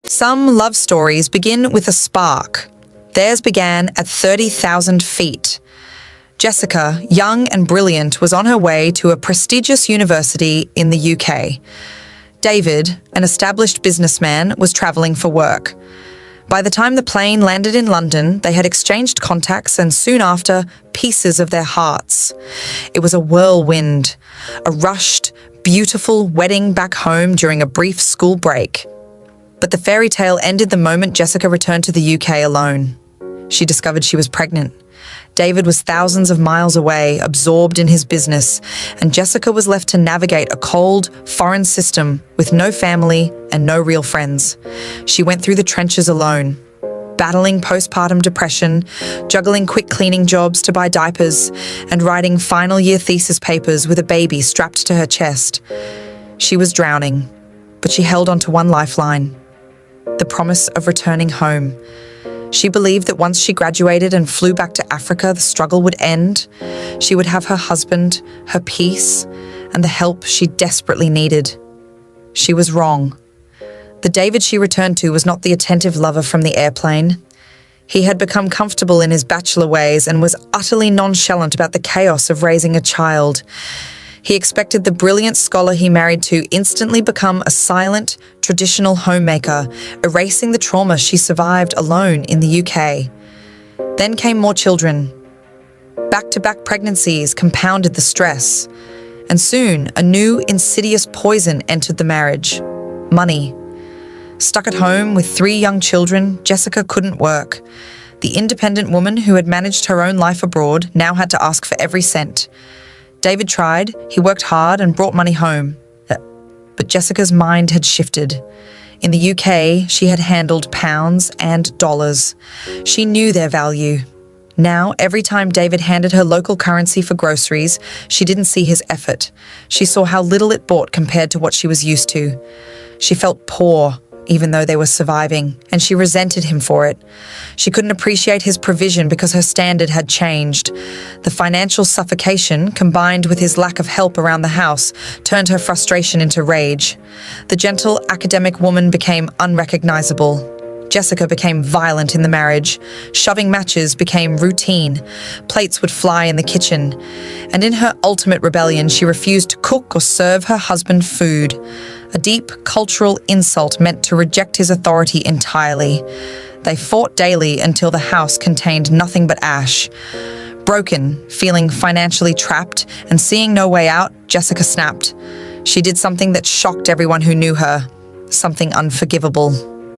Some love stories begin with a spark. Theirs began at 30,000 feet. Jessica, young and brilliant, was on her way to a prestigious university in the UK. David, an established businessman, was travelling for work. By the time the plane landed in London, they had exchanged contacts and soon after, pieces of their hearts. It was a whirlwind, a rushed, beautiful wedding back home during a brief school break. But the fairy tale ended the moment Jessica returned to the UK alone. She discovered she was pregnant. David was thousands of miles away, absorbed in his business, and Jessica was left to navigate a cold, foreign system with no family and no real friends. She went through the trenches alone, battling postpartum depression, juggling quick cleaning jobs to buy diapers, and writing final year thesis papers with a baby strapped to her chest. She was drowning, but she held on to one lifeline: the promise of returning home. She believed that once she graduated and flew back to Africa, the struggle would end. She would have her husband, her peace, and the help she desperately needed. She was wrong. The David she returned to was not the attentive lover from the airplane. He had become comfortable in his bachelor ways and was utterly nonchalant about the chaos of raising a child. He expected the brilliant scholar he married to instantly become a silent, traditional homemaker, erasing the trauma she survived alone in the UK. Then came more children. Back-to-back pregnancies compounded the stress. And soon, a new, insidious poison entered the marriage: money. Stuck at home with 3 young children, Jessica couldn't work. The independent woman who had managed her own life abroad now had to ask for every cent. David tried, he worked hard and brought money home. But Jessica's mind had shifted. In the UK, she had handled pounds and dollars. She knew their value. Now, every time David handed her local currency for groceries, she didn't see his effort. She saw how little it bought compared to what she was used to. She felt poor, even though they were surviving, and she resented him for it. She couldn't appreciate his provision because her standard had changed. The financial suffocation, combined with his lack of help around the house, turned her frustration into rage. The gentle academic woman became unrecognizable. Jessica became violent in the marriage. Shoving matches became routine. Plates would fly in the kitchen. And in her ultimate rebellion, she refused to cook or serve her husband food. A deep cultural insult meant to reject his authority entirely. They fought daily until the house contained nothing but ash. Broken, feeling financially trapped, and seeing no way out, Jessica snapped. She did something that shocked everyone who knew her, something unforgivable.